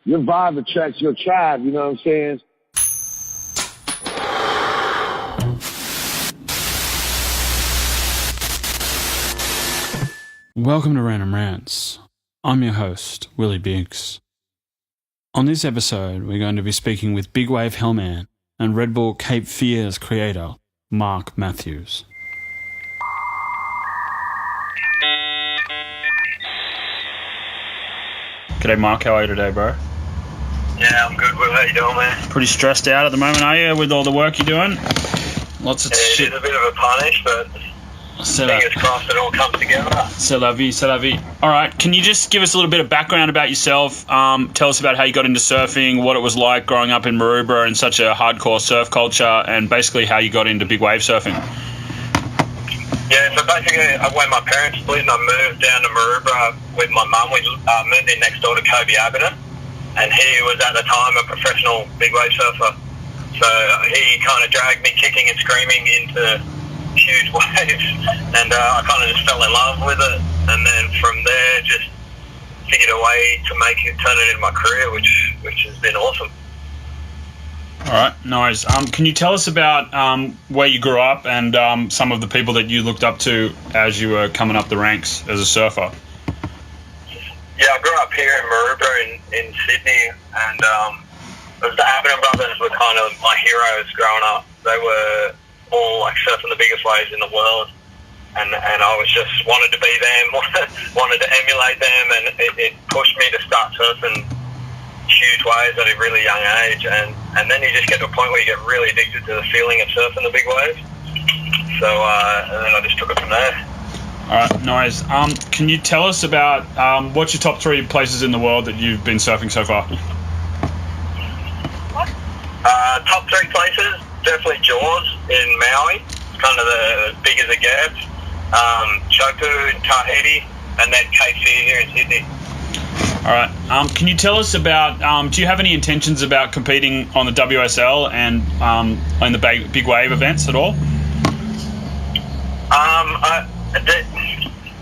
your vibe attracts your tribe, you know what I'm saying? Welcome to Rants. I'm your host, Willy Biggs. On this episode, we're going to be speaking with Big Wave Hellman and Red Bull Cape Fear's creator, Mark Mathews. G'day Mark, how are you today, bro? Yeah, I'm good, Will. How you doing, man? Pretty stressed out at the moment, are you, with all the work you're doing? Lots of shit. It is a bit of a punish, but fingers crossed it all comes together. C'est la vie, c'est la vie. All right, can you just give us a little bit of background about yourself? Tell us about how you got into surfing, what it was like growing up in Maroubra in such a hardcore surf culture, and basically how you got into big wave surfing. Yeah, so basically when my parents split and I moved down to Maroubra with my mum, we moved in next door to Kobe Abbott, and he was at the time a professional big wave surfer. So he kind of dragged me kicking and screaming into huge waves, and I kind of just fell in love with it, and then from there just figured a way to make it, turn it into my career, which has been awesome. All right, nice. Can you tell us about where you grew up and some of the people that you looked up to as you were coming up the ranks as a surfer? Yeah, I grew up here in Maroubra in Sydney, and the Abbott brothers were kind of my heroes growing up. They were all like surfing the biggest waves in the world, and I was just wanted to be them, wanted to emulate them, and it pushed me to start surfing huge waves at a really young age, and then you just get to a point where you get really addicted to the feeling of surfing the big waves. So and then I just took it from there. All right, nice. Can you tell us about what's your top 3 places in the world that you've been surfing so far? Top 3 places, definitely Jaws in Maui. It's kind of as big as it gets. Chopu in Tahiti, and then Cape Fear here in Sydney. All right. Can you tell us about, do you have any intentions about competing on the WSL and on the big wave events at all?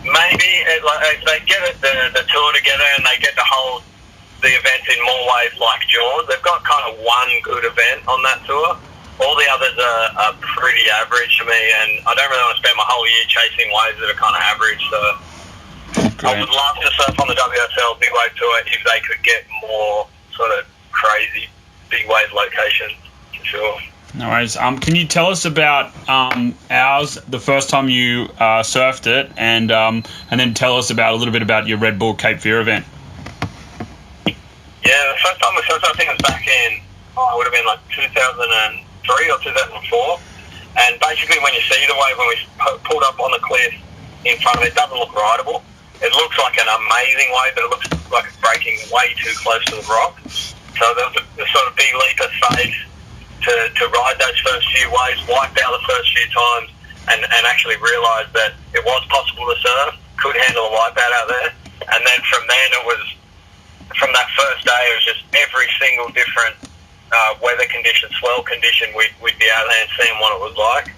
Maybe if they get the tour together and they get to hold the events in more ways like Jaws. They've got kind of one good event on that tour. All the others are pretty average to me, and I don't really want to spend my whole year chasing waves that are kind of average, so I would love to surf on the WSL Big Wave Tour if they could get more sort of crazy big wave locations, for sure. No worries. Can you tell us about ours, the first time you surfed it, and then tell us about a little bit about your Red Bull Cape Fear event? Yeah, the first time we surfed, I think it was back in, it would have been like 2003 or 2004. And basically when you see the wave, when we pulled up on the cliff in front of it, it doesn't look rideable. It looks like an amazing wave, but it looks like it's breaking way too close to the rock. So there was a sort of big leap of faith to ride those first few waves, wiped out the first few times, and actually realised that it was possible to surf, could handle a wipeout out there. And then from then it was, from that first day, it was just every single different weather condition, swell condition, we'd be out there and seeing what it was like.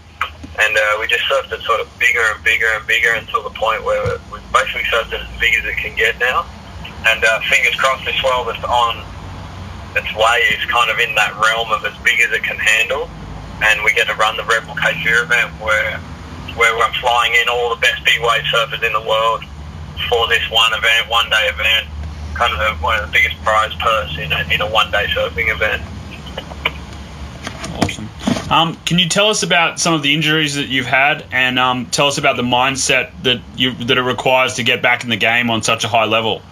And we just surfed it sort of bigger and bigger and bigger until the point where we basically surfed it as big as it can get now. And fingers crossed this swell that's on its way is kind of in that realm of as big as it can handle. And we get to run the Red Bull Cape Fear event where I'm flying in all the best big wave surfers in the world for this one event, one-day event. Kind of one of the biggest prize purse in a one-day surfing event. Awesome. Can you tell us about some of the injuries that you've had, and tell us about the mindset that it requires to get back in the game on such a high level?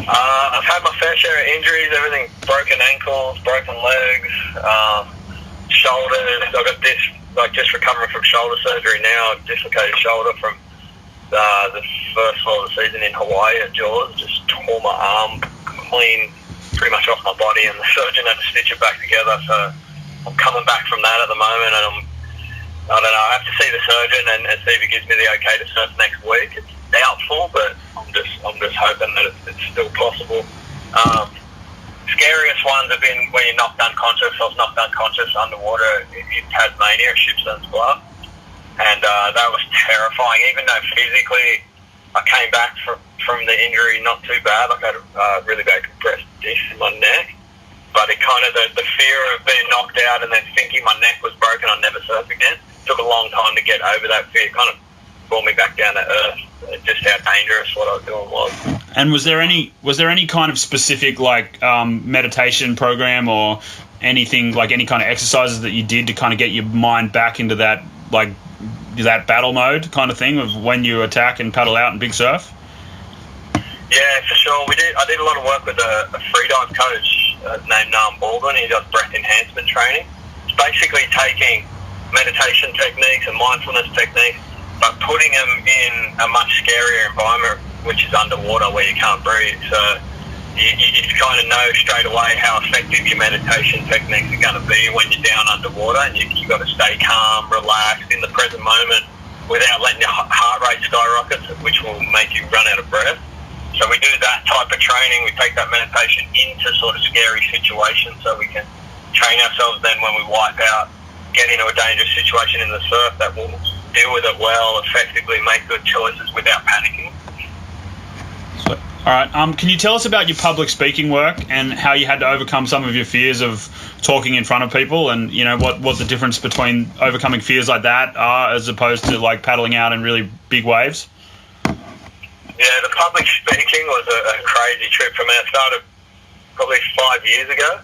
I've had my fair share of injuries, everything, broken ankles, broken legs, shoulders. I've got just recovering from shoulder surgery now, dislocated shoulder from the first fall of the season in Hawaii at Jaws. Just tore my arm clean, pretty much off my body, and the surgeon had to stitch it back together. So I'm coming back from that at the moment, and I don't know, I have to see the surgeon and see if he gives me the okay to surf next week. It's doubtful, but I'm just hoping that it's still possible. Scariest ones have been when you're knocked unconscious. I was knocked unconscious underwater in Tasmania at Shipston's Bluff, and that was terrifying. Even though physically I came back from the injury not too bad. Like I had a really bad compressed disc in my neck. But it kind of, the fear of being knocked out and then thinking my neck was broken, I'd never surf again, took a long time to get over that fear. It kind of brought me back down to earth, just how dangerous what I was doing was. And was there any kind of specific meditation program or anything, like any kind of exercises that you did to kind of get your mind back into that that battle mode kind of thing of when you attack and paddle out and big surf? Yeah, for sure. I did a lot of work with a freedive coach named Ballin. He does breath enhancement training. It's basically taking meditation techniques and mindfulness techniques, but putting them in a much scarier environment, which is underwater where you can't breathe. So you kind of know straight away how effective your meditation techniques are going to be when you're down underwater, and you've got to stay calm, relaxed, in the present moment without letting your heart rate skyrocket, which will make you run out of breath. So we do that type of training. We take that meditation into sort of scary situations so we can train ourselves then when we wipe out, get into a dangerous situation in the surf, that will deal with it well, effectively make good choices without panicking. So, all right. Can you tell us about your public speaking work and how you had to overcome some of your fears of talking in front of people, and what the difference between overcoming fears like that are as opposed to like paddling out in really big waves? Yeah, the public speaking was a crazy trip for me. I started probably 5 years ago,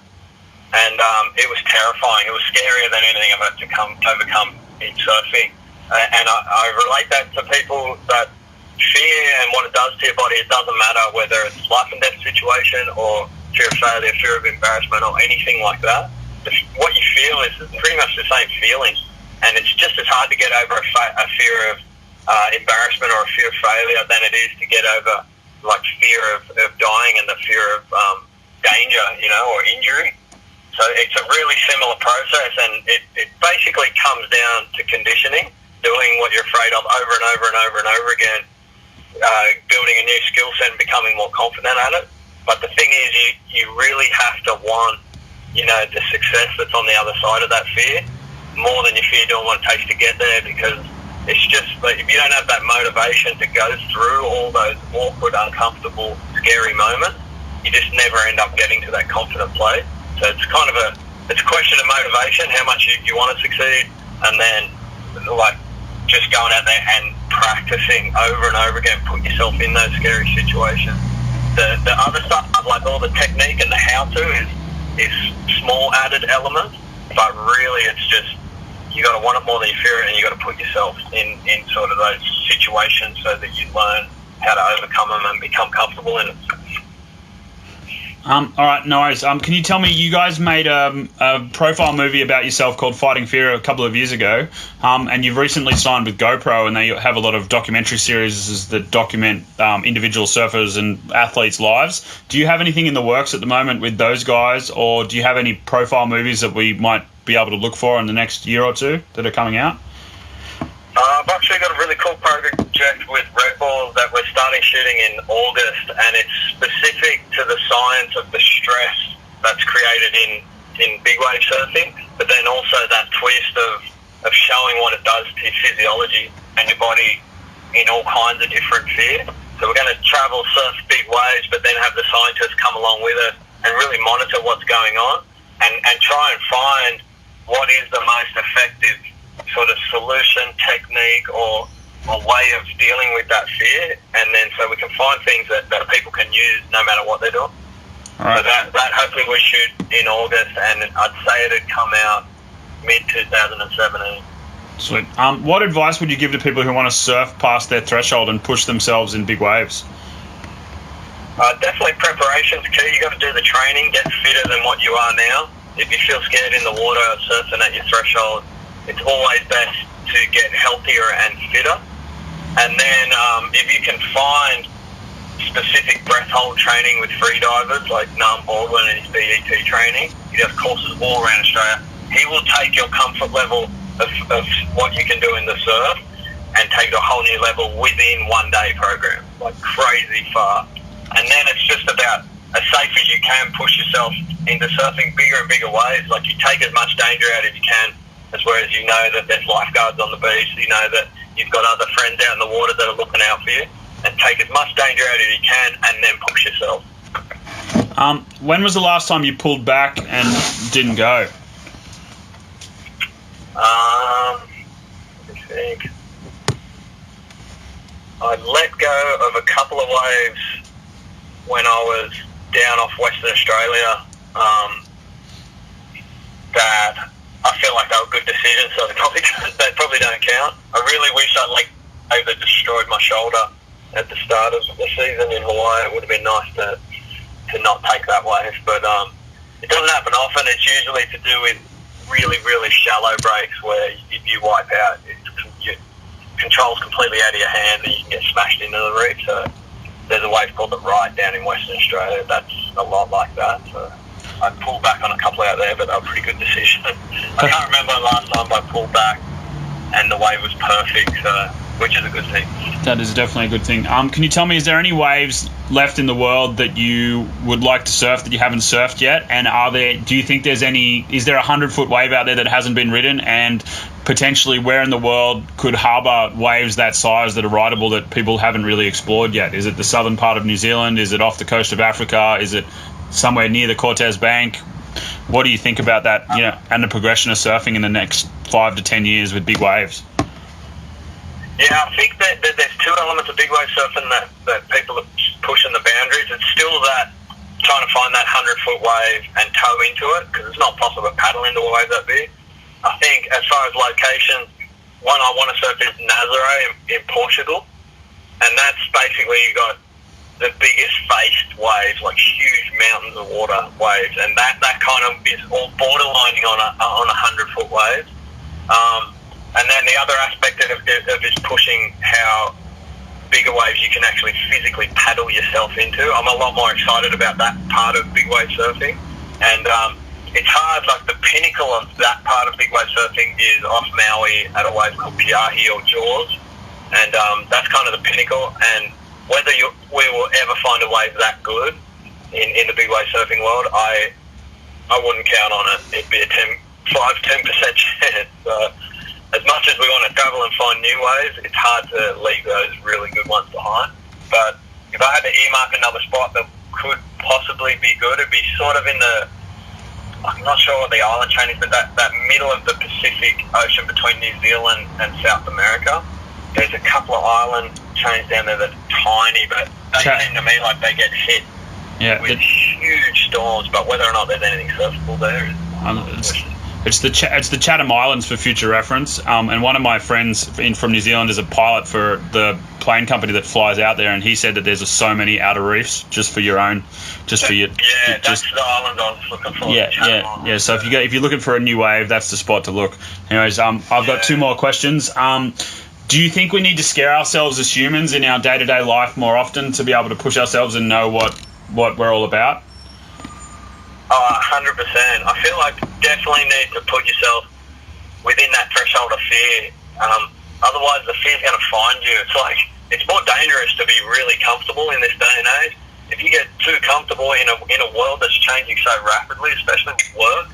and it was terrifying. It was scarier than anything I've had to overcome in surfing. And I relate that to people that fear and what it does to your body. It doesn't matter whether it's life and death situation or fear of failure, fear of embarrassment, or anything like that. What you feel is pretty much the same feeling, and it's just as hard to get over a fear of embarrassment or a fear of failure than it is to get over like fear of dying and the fear of danger, or injury. So it's a really similar process, and it basically comes down to conditioning, doing what you're afraid of over and over and over and over again, building a new skill set and becoming more confident at it. But the thing is, you really have to want, the success that's on the other side of that fear more than your fear doing what it takes to get there, because it's just like if you don't have that motivation to go through all those awkward, uncomfortable, scary moments, you just never end up getting to that confident place. So it's kind of it's a question of motivation, how much you want to succeed, and then like just going out there and practicing over and over again, put yourself in those scary situations. The other stuff, like all the technique and the how-to, is small added elements, but really it's just you got to want it more than you fear it, and you got to put yourself in sort of those situations so that you learn how to overcome them and become comfortable in it. All right, no worries. Can you tell me, you guys made a profile movie about yourself called Fighting Fear a couple of years ago, and you've recently signed with GoPro, and they have a lot of documentary series that document individual surfers and athletes' lives. Do you have anything in the works at the moment with those guys, or do you have any profile movies that we might be able to look for in the next year or two that are coming out? I've actually got a really cool project with Red Bull that we're starting shooting in August, and it's specific to the science of the stress that's created in big wave surfing, but then also that twist of showing what it does to your physiology and your body in all kinds of different fear. So we're going to travel, surf big waves, but then have the scientists come along with us and really monitor what's going on and try and find what is the most effective sort of solution, technique, or way of dealing with that fear, and then so we can find things that people can use no matter what they're doing. All right. So that hopefully we shoot in August, and I'd say it'd come out mid-2017. Sweet. What advice would you give to people who want to surf past their threshold and push themselves in big waves? Definitely preparation's key. You got to do the training, get fitter than what you are now. If you feel scared in the water surfing at your threshold, it's always best to get healthier and fitter. And then if you can find specific breath hold training with free divers like Ballin and his BET training, he does courses all around Australia. He will take your comfort level of what you can do in the surf and take it to a whole new level within 1 day program, like crazy fast. And then it's just about, as safe as you can, push yourself into surfing bigger and bigger waves. Like you take as much danger out as you can, as whereas you know that there's lifeguards on the beach, you know that you've got other friends out in the water that are looking out for you. and take as much danger out as you can, and then push yourself. When was the last time you pulled back and didn't go? Let me think. I let go of a couple of waves when I was down off Western Australia. That I feel like they were good decisions, so they probably don't count. I really wish I'd destroyed my shoulder at the start of the season in Hawaii. It would have been nice to not take that wave, but it doesn't happen often. It's usually to do with really, really shallow breaks where you wipe out. Your control's completely out of your hand and you can get smashed into the reef. So there's a wave called the Ride down in Western Australia. That's a lot like that. So I pulled back on a couple out there, but they were pretty good decisions. I can't remember the last time I pulled back and the wave was perfect, which is a good thing. That is definitely a good thing. Can you tell me, is there any waves left in the world that you would like to surf that you haven't surfed yet? And do you think is there a 100-foot wave out there that hasn't been ridden? And potentially where in the world could harbour waves that size that are rideable that people haven't really explored yet? Is it the southern part of New Zealand? Is it off the coast of Africa? Is it somewhere near the Cortez Bank? What do you think about that, and the progression of surfing in the next 5 to 10 years with big waves? Yeah, I think that there's two elements of big wave surfing that people are pushing the boundaries. It's still that trying to find that 100-foot wave and tow into it, because it's not possible to paddle into a wave that big. I think as far as location, one I want to surf is Nazaré in Portugal, and that's basically you got the biggest faced waves, like huge mountains of water waves, and that kind of is all borderlining on a 100-foot wave. And then the other aspect of it is pushing how bigger waves you can actually physically paddle yourself into. I'm a lot more excited about that part of big wave surfing, and it's hard. Like the pinnacle of that part of big wave surfing is off Maui at a wave called Piahi or Jaws, and that's kind of the pinnacle. And whether we will ever find a wave that good in the big wave surfing world, I wouldn't count on it. It'd be a 5-10% chance. As much as we want to travel and find new waves, it's hard to leave those really good ones behind. But if I had to earmark another spot that could possibly be good, it'd be sort of in I'm not sure what the island chain is, but that middle of the Pacific Ocean between New Zealand and South America. There's a couple of island chains down there that are tiny, but they seem to me like they get hit with huge storms. But whether or not there's anything surfable there is It's the Chatham Islands for future reference, and one of my friends from New Zealand is a pilot for the plane company that flies out there, and he said that there's so many outer reefs just for your own, that's the island I was looking for. Yeah. So if you're looking for a new wave, that's the spot to look. Anyways, I've got two more questions. Do you think we need to scare ourselves as humans in our day-to-day life more often to be able to push ourselves and know what we're all about? 100%. I feel like definitely need to put yourself within that threshold of fear. Otherwise, the fear's going to find you. It's more dangerous to be really comfortable in this day and age. If you get too comfortable in a world that's changing so rapidly, especially with work,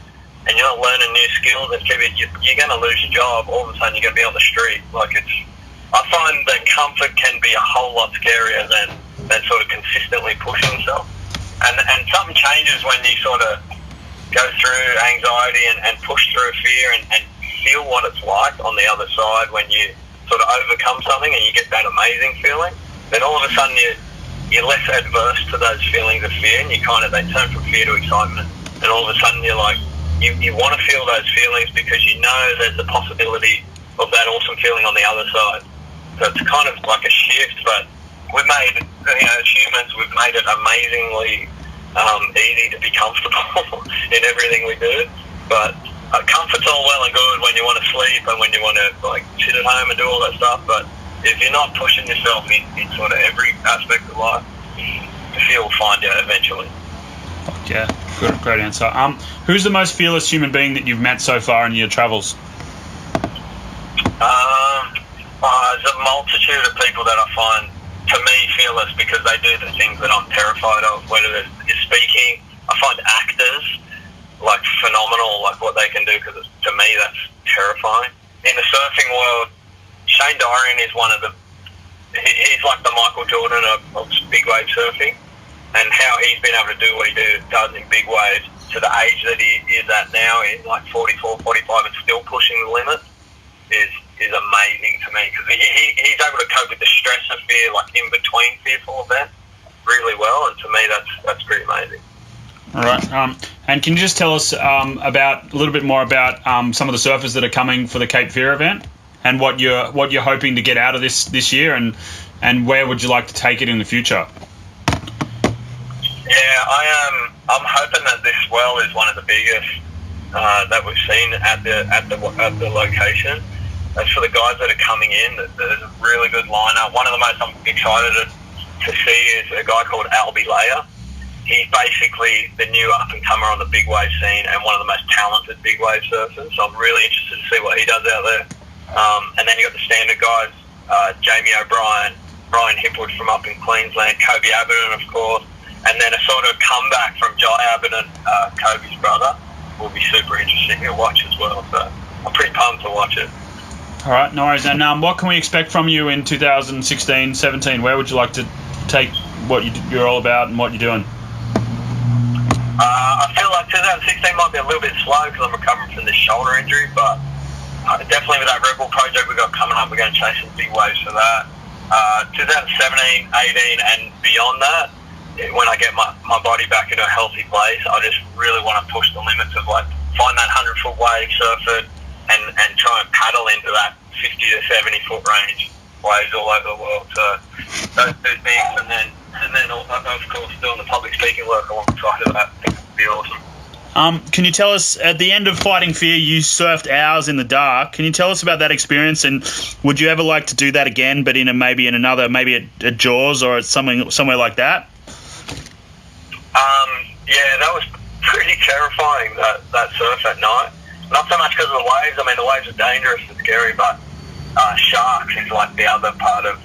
and you're not learning new skills, and you're going to lose your job. All of a sudden, you're going to be on the street. I find that comfort can be a whole lot scarier than sort of consistently pushing yourself. And something changes when you sort of go through anxiety and push through fear and feel what it's like on the other side when you sort of overcome something and you get that amazing feeling. Then all of a sudden you're less adverse to those feelings of fear, and they turn from fear to excitement. And all of a sudden you're like, you want to feel those feelings because you know there's the possibility of that awesome feeling on the other side. So it's kind of like a shift, but we've made, as humans, we've made it amazingly easy to be comfortable in everything we do. But comfort's all well and good when you want to sleep and when you want to sit at home and do all that stuff. But if you're not pushing yourself in sort of every aspect of life, the fear will find you eventually. Yeah, great answer. Who's the most fearless human being that you've met so far in your travels? There's a multitude of people that I find, to me, fearless because they do the things that I'm terrified of, whether it's speaking. I find actors phenomenal, what they can do, because to me that's terrifying. In the surfing world, Shane Dorian is one of the he's like the Michael Jordan of big wave surfing, and how he's been able to do what he does in big waves to the age that he is at now, in like 44, 45, and still pushing the limit is amazing to me, because he's able to cope with the stress of fear, like in between fearful events, really well, and to me that's pretty amazing. All right. And can you just tell us about a little bit more about some of the surfers that are coming for the Cape Fear event, and what you're hoping to get out of this year, and where would you like to take it in the future? Yeah, I'm hoping that this swell is one of the biggest that we've seen at the location. As for the guys that are coming in, there's a really good lineup. One of the most I'm excited to see is a guy called Albie Layer. He's basically the new up-and-comer on the big wave scene and one of the most talented big wave surfers. So I'm really interested to see what he does out there. And then you got the standard guys, Jamie O'Brien, Brian Hipwood from up in Queensland, Kobe Aberton, of course, and then a sort of comeback from Jai Aberton, Kobe's brother, will be super interesting to watch as well. So I'm pretty pumped to watch it. All right, no worries. And what can we expect from you in 2016-17? Where would you like to take what you're all about and what you're doing? I feel like 2016 might be a little bit slow because I'm recovering from this shoulder injury, but definitely with that Rebel project we've got coming up, we're going to chase some big waves for that. 2017, 18 and beyond that, when I get my body back into a healthy place, I just really want to push the limits of like find that 100-foot wave, surf it, and try and paddle into that 50 to 70-foot range waves all over the world. So those two things, and then of course doing the public speaking work alongside of that, I think would be awesome. Can you tell us, at the end of Fighting Fear, you surfed hours in the dark. Can you tell us about that experience, and would you ever like to do that again, but maybe at Jaws or at somewhere like that? Yeah, that was pretty terrifying, that surf at night. Not so much because of the waves. I mean, the waves are dangerous and scary, but sharks is like the other part of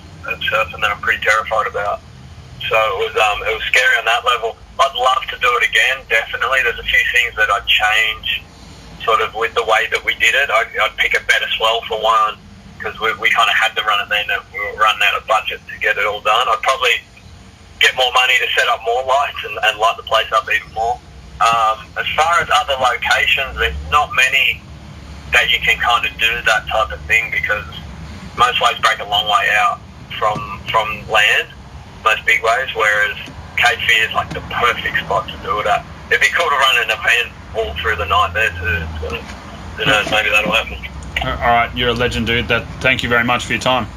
surfing that I'm pretty terrified about. So it was scary on that level. I'd love to do it again, definitely. There's a few things that I'd change sort of with the way that we did it. I'd pick a better swell for one, because we kind of had to run it then. We were running out of budget to get it all done. I'd probably get more money to set up more lights and light the place up even more. As far as other locations, there's not many that you can kind of do that type of thing, because most waves break a long way out from land, most big waves, whereas Cape Fear is like the perfect spot to do it at. It'd be cool to run an event all through the night there too. So, who knows, maybe that'll happen. All right, you're a legend, dude. Thank you very much for your time.